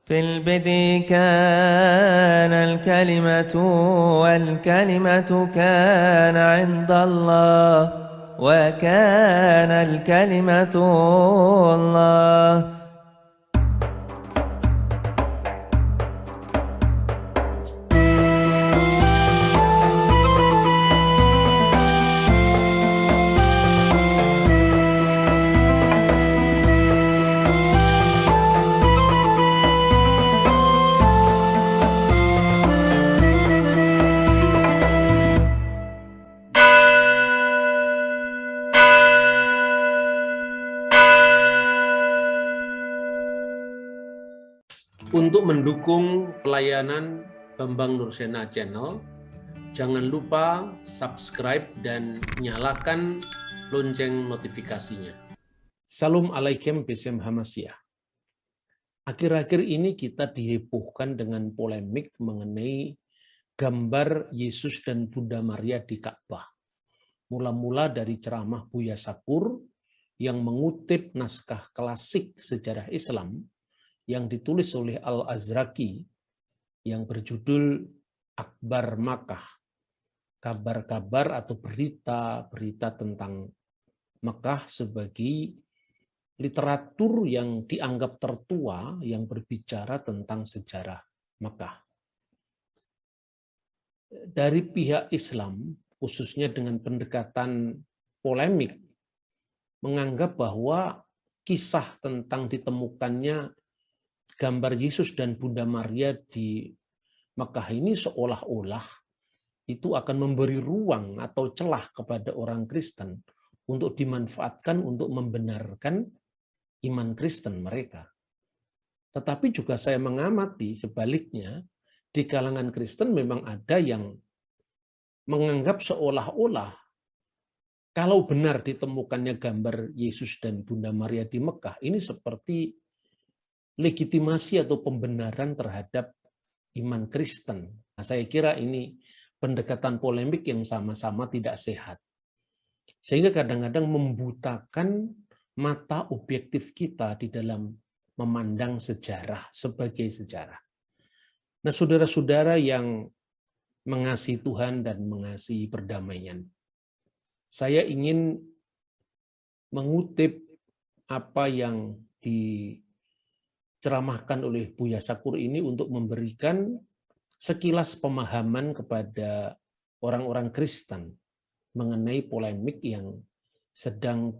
في البدء كان الكلمة والكلمة كان عند الله وكان الكلمة الله. Untuk mendukung pelayanan Bambang Nursena Channel, jangan lupa subscribe dan nyalakan lonceng notifikasinya. Salam alaikum Besem Hamasiyah. Akhir-akhir ini kita dihebohkan dengan polemik mengenai gambar Yesus dan Bunda Maria di Ka'bah. Mula-mula dari ceramah Buya Sakur yang mengutip naskah klasik sejarah Islam yang ditulis oleh Al-Azraqi yang berjudul Akbar Makkah, kabar-kabar atau berita-berita tentang Mekah sebagai literatur yang dianggap tertua yang berbicara tentang sejarah Mekah. Dari pihak Islam, khususnya dengan pendekatan polemik, menganggap bahwa kisah tentang ditemukannya gambar Yesus dan Bunda Maria di Mekah ini seolah-olah itu akan memberi ruang atau celah kepada orang Kristen untuk dimanfaatkan untuk membenarkan iman Kristen mereka. Tetapi juga saya mengamati sebaliknya, di kalangan Kristen memang ada yang menganggap seolah-olah kalau benar ditemukannya gambar Yesus dan Bunda Maria di Mekah, ini seperti legitimasi atau pembenaran terhadap iman Kristen. Nah, saya kira ini pendekatan polemik yang sama-sama tidak sehat. Sehingga kadang-kadang membutakan mata objektif kita di dalam memandang sejarah sebagai sejarah. Nah, saudara-saudara yang mengasihi Tuhan dan mengasihi perdamaian, saya ingin mengutip apa yang diceramahkan oleh Buya Sakur ini untuk memberikan sekilas pemahaman kepada orang-orang Kristen mengenai polemik yang sedang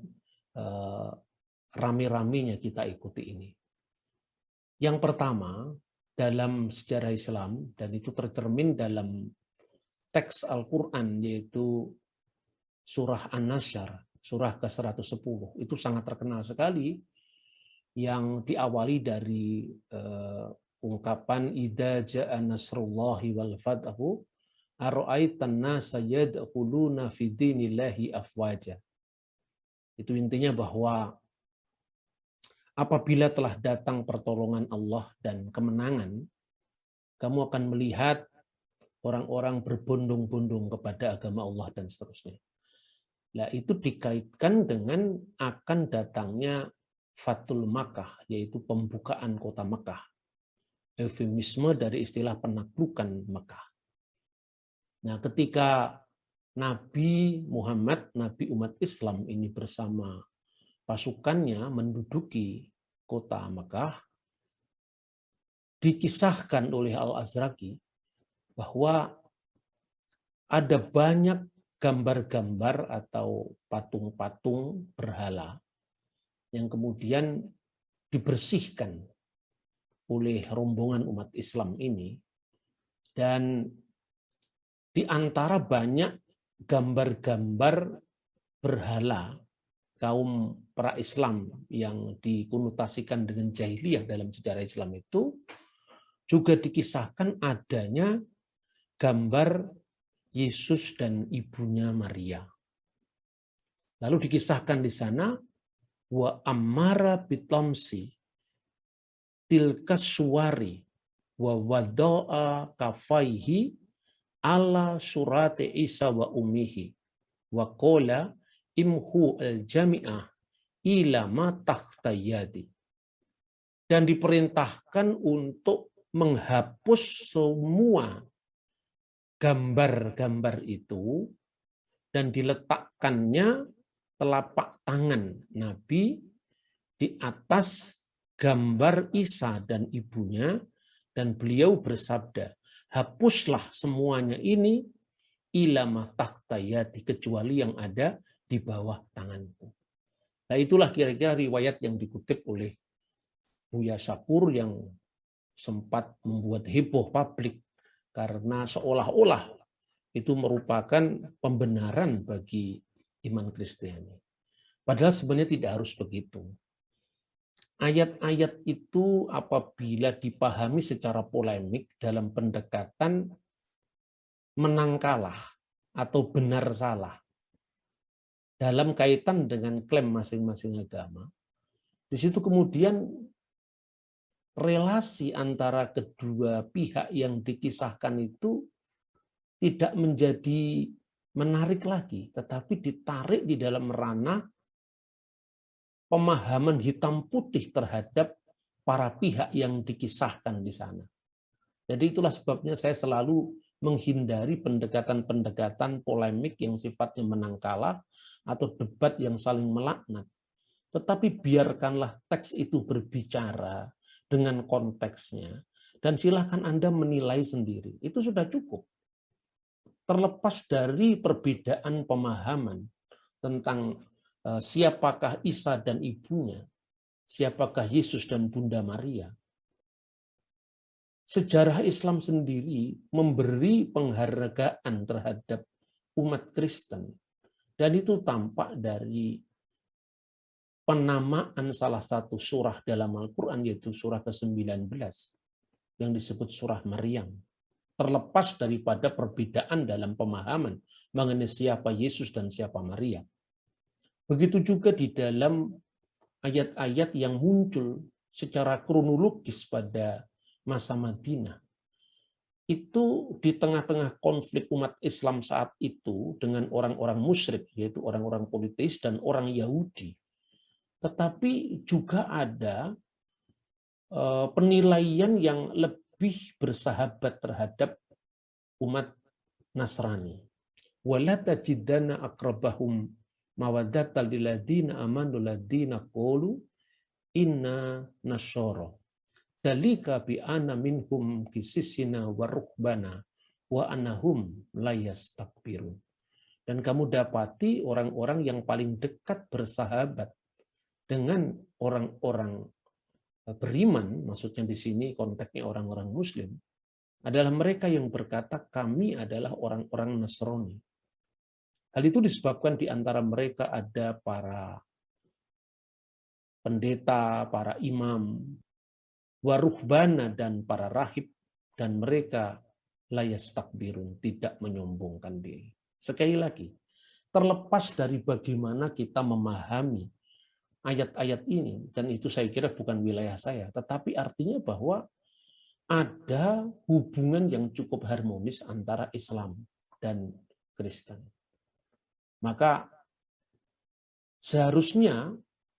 rame-ramenya kita ikuti ini. Yang pertama, dalam sejarah Islam, dan itu tercermin dalam teks Al-Quran, yaitu surah An-Nasyr, surah ke-110, itu sangat terkenal sekali, yang diawali dari ungkapan idza jaa nasrullahi wal fathu ara'aitan nasa yadkhuluna fi dinillahi afwaja. Itu intinya bahwa apabila telah datang pertolongan Allah dan kemenangan, kamu akan melihat orang-orang berbondong-bondong kepada agama Allah dan seterusnya. Nah, itu dikaitkan dengan akan datangnya Fathul Makkah, yaitu pembukaan kota Mekah. Eufemisme dari istilah penaklukan Mekah. Nah, ketika Nabi Muhammad, Nabi umat Islam ini bersama pasukannya menduduki kota Mekah, dikisahkan oleh Al-Azraqi bahwa ada banyak gambar-gambar atau patung-patung berhala yang kemudian dibersihkan oleh rombongan umat Islam ini, dan di antara banyak gambar-gambar berhala kaum pra-Islam yang dikonotasikan dengan jahiliyah dalam sejarah Islam itu juga dikisahkan adanya gambar Yesus dan ibunya Maria. Lalu dikisahkan di sana wa amara bitamsi tilka suwari wa wadaa kafaihi ala surati Isa wa umihi wa qala imhu al-jami'ah ila ma tahtayadi. dan diperintahkan untuk menghapus semua gambar-gambar itu dan diletakkannya telapak tangan Nabi di atas gambar Isa dan ibunya, dan beliau bersabda, hapuslah semuanya ini ilama tahtayati, kecuali yang ada di bawah tanganku. Nah, itulah kira-kira riwayat yang dikutip oleh Buya Shakur yang sempat membuat heboh publik karena seolah-olah itu merupakan pembenaran bagi iman Kristiani. Padahal sebenarnya tidak harus begitu. Ayat-ayat itu apabila dipahami secara polemik dalam pendekatan menang kalah atau benar salah dalam kaitan dengan klaim masing-masing agama, di situ kemudian relasi antara kedua pihak yang dikisahkan itu tidak menjadi menarik lagi, tetapi ditarik di dalam ranah pemahaman hitam putih terhadap para pihak yang dikisahkan di sana. Jadi itulah sebabnya saya selalu menghindari pendekatan-pendekatan polemik yang sifatnya menang kalah atau debat yang saling melaknat. Tetapi biarkanlah teks itu berbicara dengan konteksnya, dan silakan Anda menilai sendiri. Itu sudah cukup. Terlepas dari perbedaan pemahaman tentang siapakah Isa dan ibunya, siapakah Yesus dan Bunda Maria, sejarah Islam sendiri memberi penghargaan terhadap umat Kristen, dan itu tampak dari penamaan salah satu surah dalam Al-Quran, yaitu surah ke-19 yang disebut surah Maryam. Terlepas daripada perbedaan dalam pemahaman mengenai siapa Yesus dan siapa Maria. Begitu juga di dalam ayat-ayat yang muncul secara kronologis pada masa Madinah. Itu di tengah-tengah konflik umat Islam saat itu dengan orang-orang musyrik, yaitu orang-orang politis dan orang Yahudi. Tetapi juga ada penilaian yang lebih bersahabat terhadap umat Nasrani. Wala tajidanna aqrabahum mawaddatan lil ladzina amanu ladzina qalu inna nasyara. Dalika bi anna minhum qisisina wa ruhbana wa annahum la yastakbirun. Dan kamu dapati orang-orang yang paling dekat bersahabat dengan orang-orang beriman, maksudnya di sini konteksnya orang-orang Muslim, adalah mereka yang berkata kami adalah orang-orang Nasrani. Hal itu disebabkan di antara mereka ada para pendeta, para imam, waruhbana dan para rahib, dan mereka la yastakbirun, tidak menyombongkan diri. Sekali lagi, terlepas dari bagaimana kita memahami ayat-ayat ini, dan itu saya kira bukan wilayah saya, tetapi artinya bahwa ada hubungan yang cukup harmonis antara Islam dan Kristen. Maka seharusnya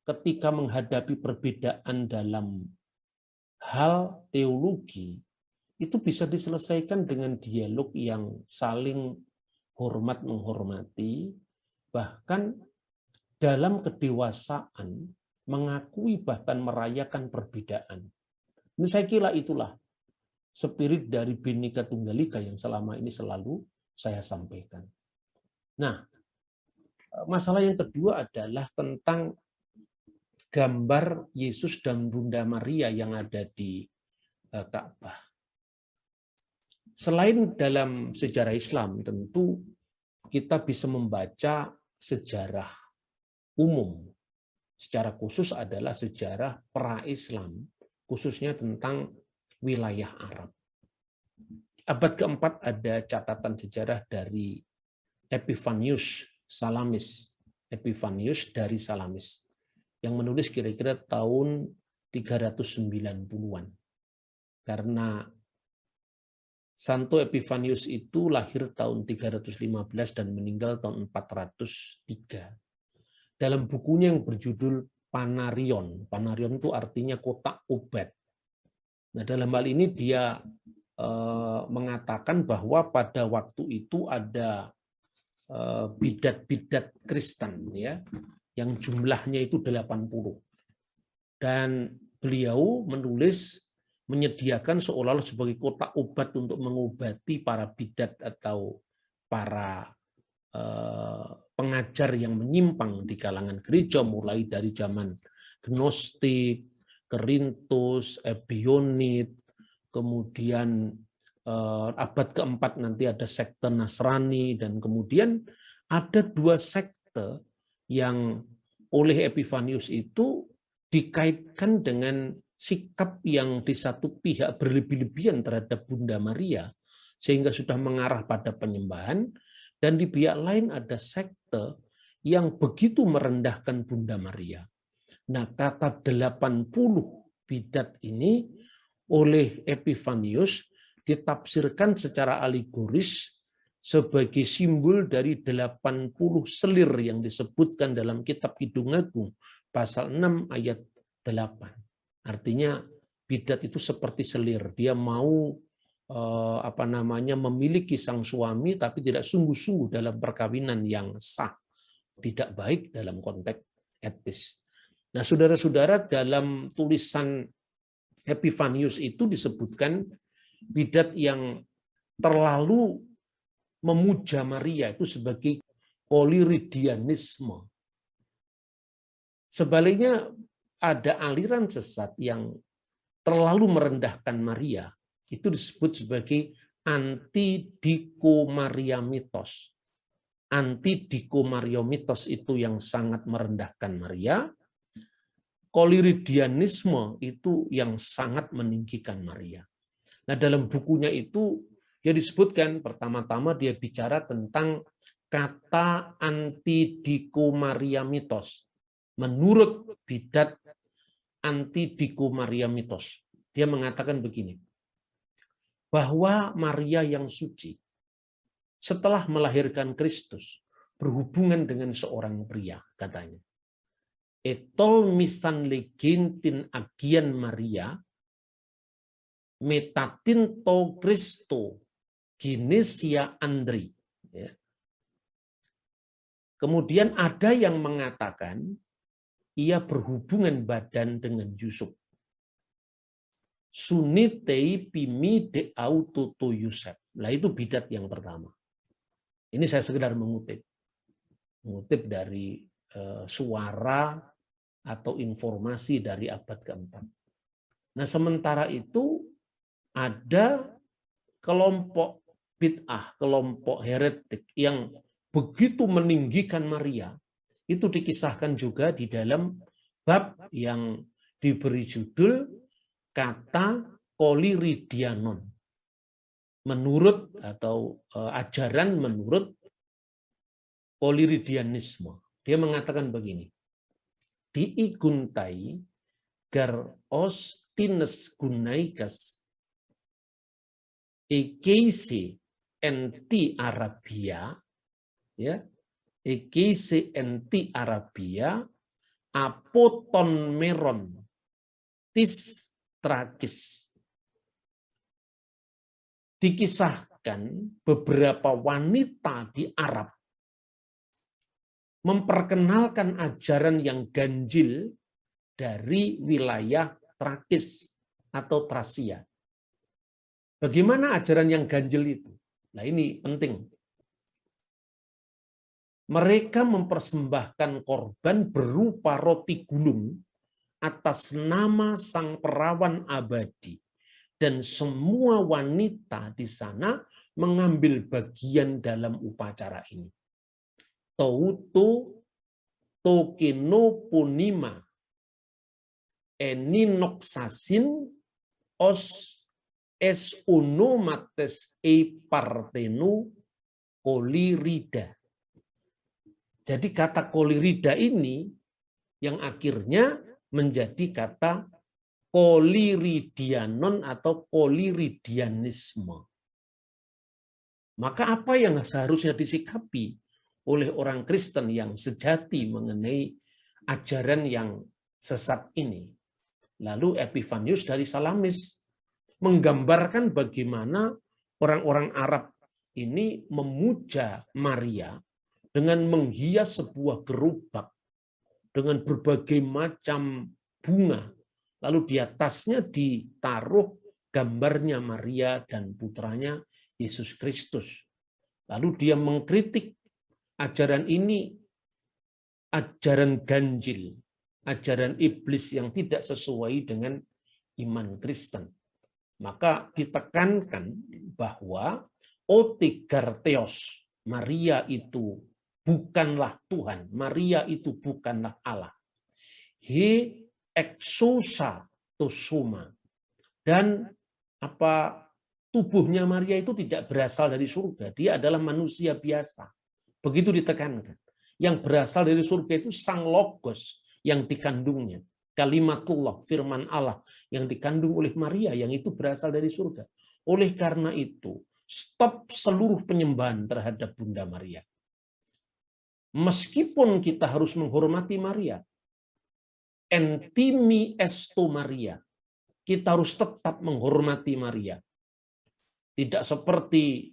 ketika menghadapi perbedaan dalam hal teologi, itu bisa diselesaikan dengan dialog yang saling hormat-menghormati, bahkan dalam kedewasaan mengakui bahkan merayakan perbedaan. Ini saya kira itulah spirit dari Bhinneka Tunggal Ika yang selama ini selalu saya sampaikan. Nah, masalah yang kedua adalah tentang gambar Yesus dan Bunda Maria yang ada di Ka'bah. Selain dalam sejarah Islam, tentu kita bisa membaca sejarah umum. Secara khusus adalah sejarah pra-Islam, khususnya tentang wilayah Arab. Abad keempat ada catatan sejarah dari Epifanius Salamis, Epifanius dari Salamis, yang menulis kira-kira tahun 390-an. Karena Santo Epifanius itu lahir tahun 315 dan meninggal tahun 403. Dalam bukunya yang berjudul Panarion. Panarion itu artinya kotak obat. Nah, dalam hal ini dia mengatakan bahwa pada waktu itu ada bidat-bidat Kristen ya yang jumlahnya itu 80. Dan beliau menulis menyediakan seolah-olah sebagai kotak obat untuk mengobati para bidat atau para pengajar yang menyimpang di kalangan gereja, mulai dari zaman Gnostik, Kerintus, Ebionit, kemudian abad keempat nanti ada sekte Nasrani, dan kemudian ada 2 sekte yang oleh Epifanius itu dikaitkan dengan sikap yang di satu pihak berlebih-lebihan terhadap Bunda Maria, sehingga sudah mengarah pada penyembahan, dan di pihak lain ada sekte yang begitu merendahkan Bunda Maria. Nah, kata 80 bidat ini oleh Epifanius ditafsirkan secara alegoris sebagai simbol dari 80 selir yang disebutkan dalam kitab Kidung Agung pasal 6 ayat 8. Artinya bidat itu seperti selir, dia mau memiliki sang suami tapi tidak sungguh-sungguh dalam perkawinan yang sah, tidak baik dalam konteks etis. Nah, saudara-saudara, dalam tulisan Epifanius itu disebutkan bidat yang terlalu memuja Maria itu sebagai koliridianisme. Sebaliknya ada aliran sesat yang terlalu merendahkan Maria, itu disebut sebagai antidikomariomitos. Antidikomariomitos itu yang sangat merendahkan Maria. Koliridianisme itu yang sangat meninggikan Maria. Nah, dalam bukunya itu dia disebutkan, pertama-tama dia bicara tentang kata antidikomariomitos. Menurut bidat antidikomariomitos, dia mengatakan begini, bahwa Maria yang suci setelah melahirkan Kristus berhubungan dengan seorang pria, katanya. Etol misan legentin agian Maria metatin to Kristo Genesia Andri. Ya. Kemudian ada yang mengatakan ia berhubungan badan dengan Yusuf. Sunitei pimi de autoto Yusuf. Nah, itu bidat yang pertama. Ini saya sekedar mengutip dari suara atau informasi dari abad keempat. Nah, sementara itu ada kelompok bid'ah, kelompok heretik yang begitu meninggikan Maria. Itu dikisahkan juga di dalam bab yang diberi judul kata koliridianon. Menurut atau ajaran menurut koliridianisme. Dia mengatakan begini. Diiguntai gar ostines gunaikas ekeise enti Arabia, ya, ekeise enti Arabia apoton meron tis tragis. Dikisahkan beberapa wanita di Arab memperkenalkan ajaran yang ganjil dari wilayah Trakis atau Trasia. Bagaimana ajaran yang ganjil itu? Nah, ini penting. Mereka mempersembahkan korban berupa roti gulung atas nama sang perawan abadi. Dan semua wanita di sana mengambil bagian dalam upacara ini. Touto tokeno punima eninoksasin os es unomates e partenu kolirida. Jadi kata kolirida ini yang akhirnya menjadi kata koliridianon atau koliridianisme. Maka apa yang seharusnya disikapi oleh orang Kristen yang sejati mengenai ajaran yang sesat ini. Lalu Epifanius dari Salamis menggambarkan bagaimana orang-orang Arab ini memuja Maria dengan menghias sebuah gerobak dengan berbagai macam bunga. Lalu di atasnya ditaruh gambarnya Maria dan putranya Yesus Kristus. Lalu dia mengkritik ajaran ini, ajaran ganjil, ajaran iblis yang tidak sesuai dengan iman Kristen. Maka ditekankan bahwa otigartheos, Maria itu bukanlah Tuhan, Maria itu bukanlah Allah. He exousa to suma. Dan tubuhnya Maria itu tidak berasal dari surga, dia adalah manusia biasa. Begitu ditekankan. Yang berasal dari surga itu Sang Logos yang dikandungnya. Kalimatullah, firman Allah yang dikandung oleh Maria, yang itu berasal dari surga. Oleh karena itu, stop seluruh penyembahan terhadap Bunda Maria. Meskipun kita harus menghormati Maria, entimi esto Maria, kita harus tetap menghormati Maria. Tidak seperti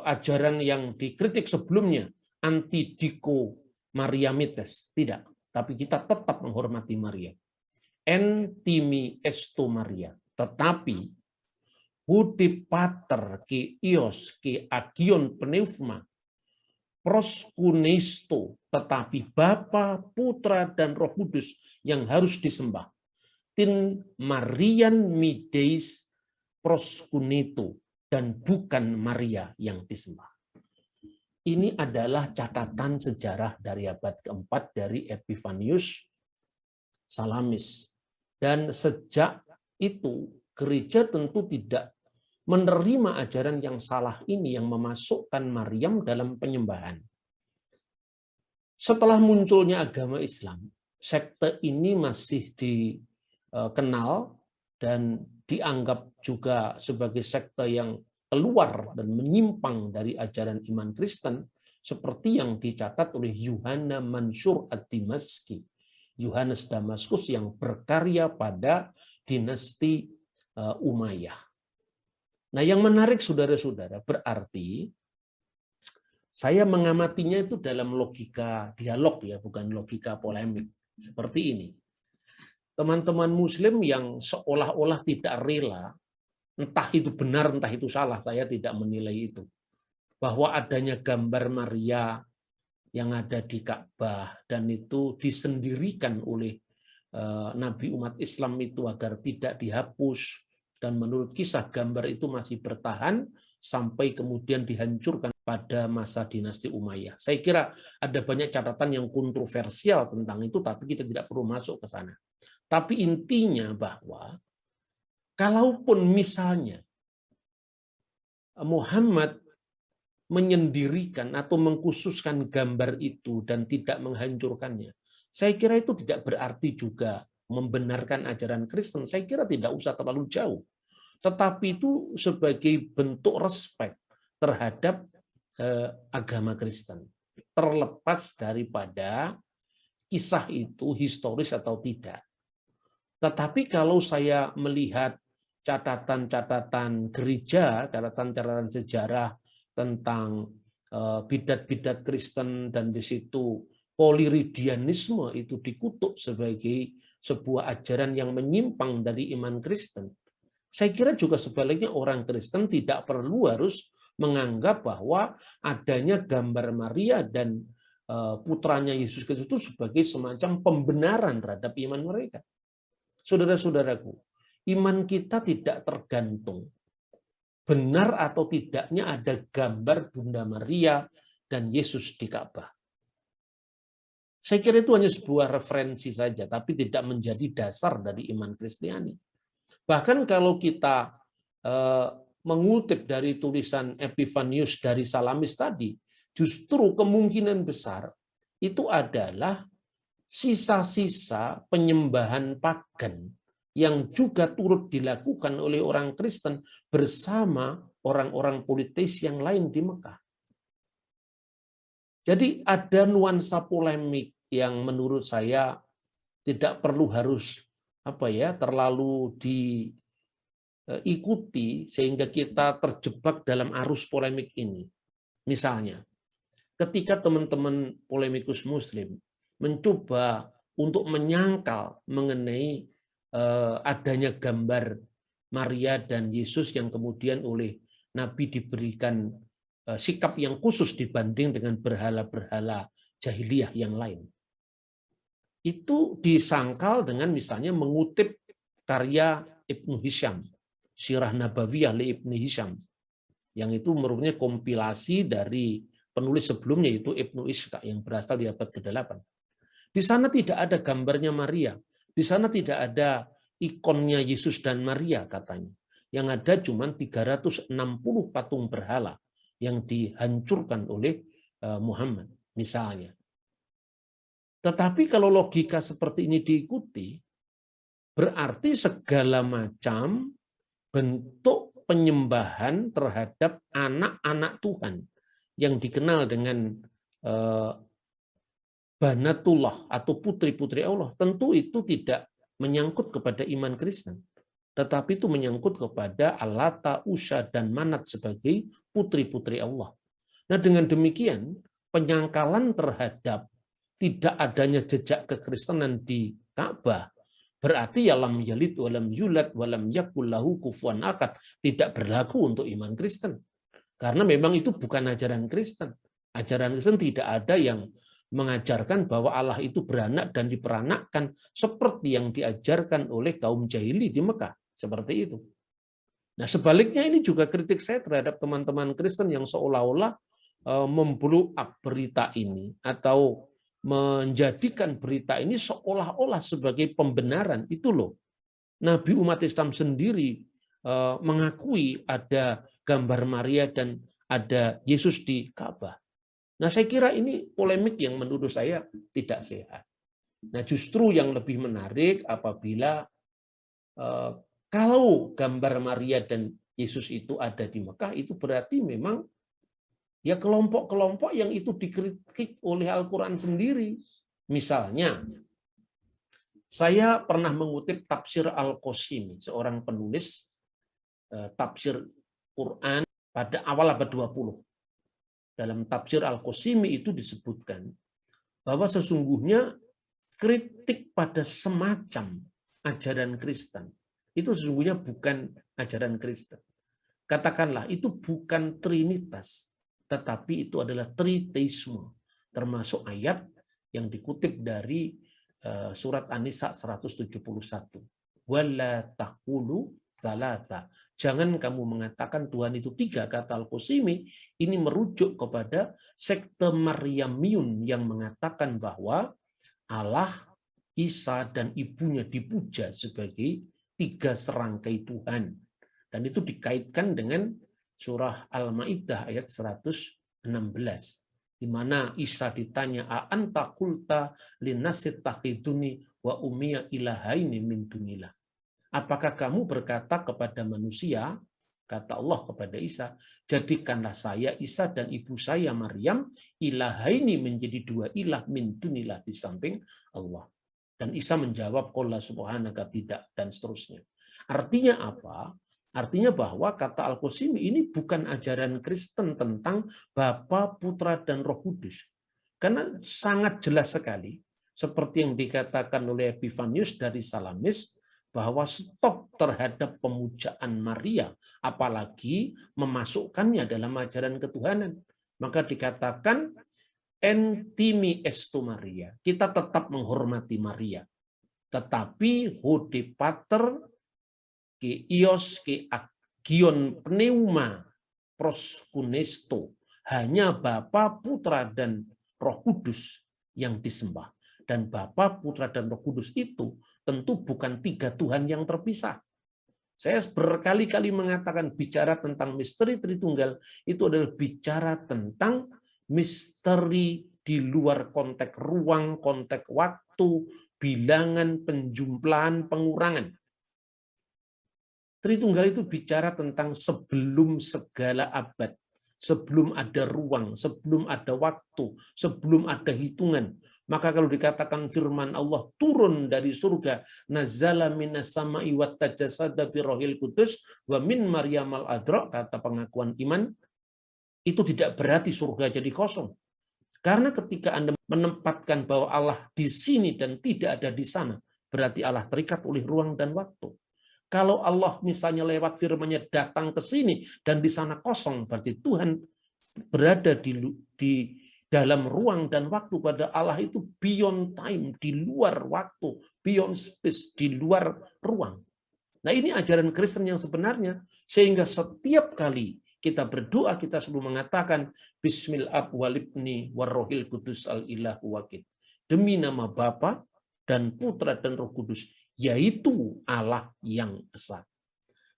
ajaran yang dikritik sebelumnya, antidiko Mariamites, tidak. Tapi kita tetap menghormati Maria. Entimi esto Maria. Tetapi, hudi pater ke ios ke agion pneuma, proskunisto, tetapi Bapa, Putra, dan Roh Kudus yang harus disembah. Tin Marian mideis proskunito, dan bukan Maria yang disembah. Ini adalah catatan sejarah dari abad keempat dari Epifanius Salamis. Dan sejak itu, gereja tentu tidak menerima ajaran yang salah ini yang memasukkan Maryam dalam penyembahan. Setelah munculnya agama Islam, sekte ini masih dikenal dan dianggap juga sebagai sekte yang keluar dan menyimpang dari ajaran iman Kristen, seperti yang dicatat oleh Yohana Mansur ad-Dimaski, Yohanes Damaskus yang berkarya pada dinasti Umayyah. Nah, yang menarik saudara-saudara, berarti saya mengamatinya itu dalam logika dialog ya, bukan logika polemik. Seperti ini. Teman-teman Muslim yang seolah-olah tidak rela, entah itu benar, entah itu salah, saya tidak menilai itu, bahwa adanya gambar Maria yang ada di Ka'bah dan itu disendirikan oleh Nabi umat Islam itu agar tidak dihapus, dan menurut kisah gambar itu masih bertahan sampai kemudian dihancurkan pada masa dinasti Umayyah. Saya kira ada banyak catatan yang kontroversial tentang itu, tapi kita tidak perlu masuk ke sana. Tapi intinya bahwa kalaupun misalnya Muhammad menyendirikan atau mengkhususkan gambar itu dan tidak menghancurkannya, saya kira itu tidak berarti juga membenarkan ajaran Kristen. Saya kira tidak usah terlalu jauh. Tetapi itu sebagai bentuk respek terhadap agama Kristen. Terlepas daripada kisah itu historis atau tidak. Tetapi kalau saya melihat catatan-catatan gereja, catatan-catatan sejarah tentang bidat-bidat Kristen, dan di situ poliridianisme itu dikutuk sebagai sebuah ajaran yang menyimpang dari iman Kristen. Saya kira juga sebaliknya orang Kristen tidak perlu harus menganggap bahwa adanya gambar Maria dan putranya Yesus Kristus itu sebagai semacam pembenaran terhadap iman mereka. Saudara-saudaraku, iman kita tidak tergantung benar atau tidaknya ada gambar Bunda Maria dan Yesus di Ka'bah. Saya kira itu hanya sebuah referensi saja, tapi tidak menjadi dasar dari iman Kristiani. Bahkan kalau kita mengutip dari tulisan Epifanius dari Salamis tadi, justru kemungkinan besar itu adalah sisa-sisa penyembahan pagan yang juga turut dilakukan oleh orang Kristen bersama orang-orang politis yang lain di Mekah. Jadi ada nuansa polemik yang menurut saya tidak perlu harus terlalu diikuti sehingga kita terjebak dalam arus polemik ini. Misalnya, ketika teman-teman polemikus Muslim mencoba untuk menyangkal mengenai adanya gambar Maria dan Yesus yang kemudian oleh Nabi diberikan sikap yang khusus dibanding dengan berhala-berhala jahiliyah yang lain. Itu disangkal dengan misalnya mengutip karya Ibnu Hisham, Sirah Nabawiyah li Ibnu Hisham, yang itu merupakan kompilasi dari penulis sebelumnya, yaitu Ibnu Ishaq yang berasal di abad ke-8. Di sana tidak ada gambarnya Maria, di sana tidak ada ikonnya Yesus dan Maria katanya. Yang ada cuma 360 patung berhala yang dihancurkan oleh Muhammad misalnya. Tetapi kalau logika seperti ini diikuti, berarti segala macam bentuk penyembahan terhadap anak-anak Tuhan yang dikenal dengan Banatullah atau putri-putri Allah, tentu itu tidak menyangkut kepada iman Kristen, tetapi itu menyangkut kepada Allata, Usha, dan Manat sebagai putri-putri Allah. Nah, dengan demikian penyangkalan terhadap tidak adanya jejak kekristenan di Ka'bah berarti lam yalid walam yulad walam yakul lahu kufuwan ahad, tidak berlaku untuk iman Kristen. Karena memang itu bukan ajaran Kristen. Ajaran Kristen tidak ada yang mengajarkan bahwa Allah itu beranak dan diperanakkan seperti yang diajarkan oleh kaum jahili di Mekah. Seperti itu. Nah, sebaliknya ini juga kritik saya terhadap teman-teman Kristen yang seolah-olah memblow up berita ini atau menjadikan berita ini seolah-olah sebagai pembenaran. Itu loh. Nabi umat Islam sendiri mengakui ada gambar Maria dan ada Yesus di Ka'bah. Nah, saya kira ini polemik yang menurut saya tidak sehat. Nah, justru yang lebih menarik apabila kalau gambar Maria dan Yesus itu ada di Mekah, itu berarti memang ya kelompok-kelompok yang itu dikritik oleh Al-Quran sendiri. Misalnya, saya pernah mengutip tafsir Al-Qasimi, seorang penulis tafsir Quran pada awal abad 20. Dalam tafsir Al-Qasimi itu disebutkan bahwa sesungguhnya kritik pada semacam ajaran Kristen itu sesungguhnya bukan ajaran Kristen. Katakanlah itu bukan Trinitas, tetapi itu adalah triteisme, termasuk ayat yang dikutip dari surat An-Nisa 171. Wala taqulu thalatha. Jangan kamu mengatakan Tuhan itu tiga, kata Al-Qasimi. Ini merujuk kepada sekte Maryamiyun yang mengatakan bahwa Allah, Isa, dan ibunya dipuja sebagai tiga serangkai Tuhan. Dan itu dikaitkan dengan surah Al-Maidah ayat 116, di mana Isa ditanya, "A anta qulta linnasit takhiduni wa ummiya ilahaini min dunillah." Apakah kamu berkata kepada manusia, kata Allah kepada Isa, jadikanlah saya, Isa, dan ibu saya Maryam ilahaini, menjadi dua ilah min dunillah, di samping Allah. Dan Isa menjawab, qala subhanaka, tidak, dan seterusnya. Artinya apa? Artinya bahwa kata Al-Qasimi ini bukan ajaran Kristen tentang Bapa, Putra, dan Roh Kudus. Karena sangat jelas sekali, seperti yang dikatakan oleh Epifanius dari Salamis, bahwa stop terhadap pemujaan Maria, apalagi memasukkannya dalam ajaran ketuhanan. Maka dikatakan, entimi estu Maria, kita tetap menghormati Maria. Tetapi hode pater ke ios ke agion pneuma proskunesto, hanya Bapa, Putra, dan Roh Kudus yang disembah. Dan Bapa, Putra, dan Roh Kudus itu tentu bukan tiga Tuhan yang terpisah. Saya berkali-kali mengatakan bicara tentang misteri Tritunggal itu adalah bicara tentang misteri di luar konteks ruang, konteks waktu, bilangan, penjumlahan, pengurangan. Tritunggal itu bicara tentang sebelum segala abad, sebelum ada ruang, sebelum ada waktu, sebelum ada hitungan. Maka kalau dikatakan firman Allah turun dari surga, nazala minas sama'i wat tajasada bi rohil kudus wa min Maryam al-adra, kata pengakuan iman, itu tidak berarti surga jadi kosong. Karena ketika Anda menempatkan bahwa Allah di sini dan tidak ada di sana, berarti Allah terikat oleh ruang dan waktu. Kalau Allah misalnya lewat firman-Nya datang ke sini dan di sana kosong, berarti Tuhan berada di dalam ruang dan waktu. Pada Allah itu beyond time, di luar waktu, beyond space, di luar ruang. Nah, ini ajaran Kristen yang sebenarnya, sehingga setiap kali kita berdoa, kita selalu mengatakan Bismil ab walibni warrohil kudus al-ilahu wakid. Demi nama Bapa dan Putra dan Roh Kudus, yaitu Allah yang esa.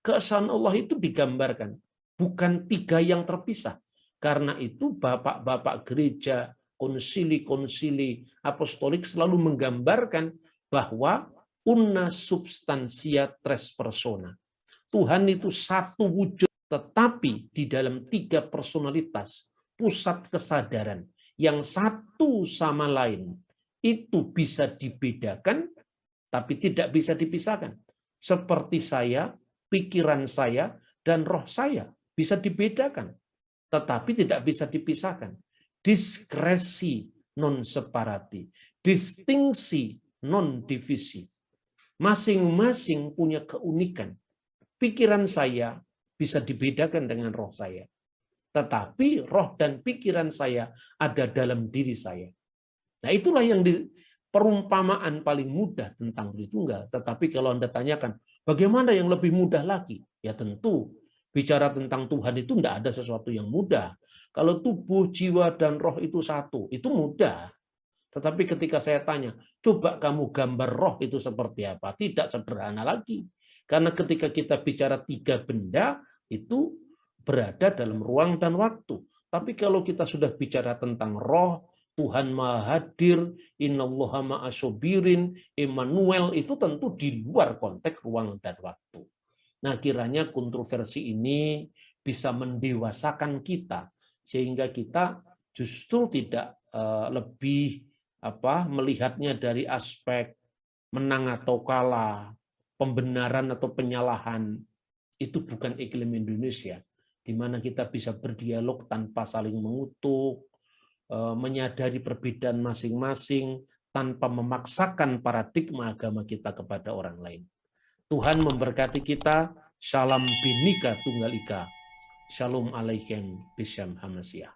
Keesaan Allah itu digambarkan, bukan tiga yang terpisah. Karena itu bapak-bapak gereja, konsili-konsili apostolik selalu menggambarkan bahwa una substantia tres persona. Tuhan itu satu wujud, tetapi di dalam tiga personalitas, pusat kesadaran, yang satu sama lain itu bisa dibedakan, tapi tidak bisa dipisahkan. Seperti saya, pikiran saya, dan roh saya bisa dibedakan, tetapi tidak bisa dipisahkan. Diskresi non separati, distingsi non divisi. Masing-masing punya keunikan. Pikiran saya bisa dibedakan dengan roh saya, tetapi roh dan pikiran saya ada dalam diri saya. Nah, itulah yang perumpamaan paling mudah tentang Tritunggal. Tetapi kalau Anda tanyakan, bagaimana yang lebih mudah lagi? Ya tentu, bicara tentang Tuhan itu tidak ada sesuatu yang mudah. Kalau tubuh, jiwa, dan roh itu satu, itu mudah. Tetapi ketika saya tanya, coba kamu gambar roh itu seperti apa? Tidak sederhana lagi. Karena ketika kita bicara tiga benda, itu berada dalam ruang dan waktu. Tapi kalau kita sudah bicara tentang roh, Tuhan Maha Hadir, Innallaha ma'asobirin, Immanuel, itu tentu di luar konteks ruang dan waktu. Nah, kiranya kontroversi ini bisa mendewasakan kita, sehingga kita justru tidak lebih melihatnya dari aspek menang atau kalah, pembenaran atau penyalahan. Itu bukan iklim Indonesia, di mana kita bisa berdialog tanpa saling mengutuk, menyadari perbedaan masing-masing tanpa memaksakan paradigma agama kita kepada orang lain. Tuhan memberkati kita. Shalom binika tunggal ika. Shalom alaikum bisyam hamasiah.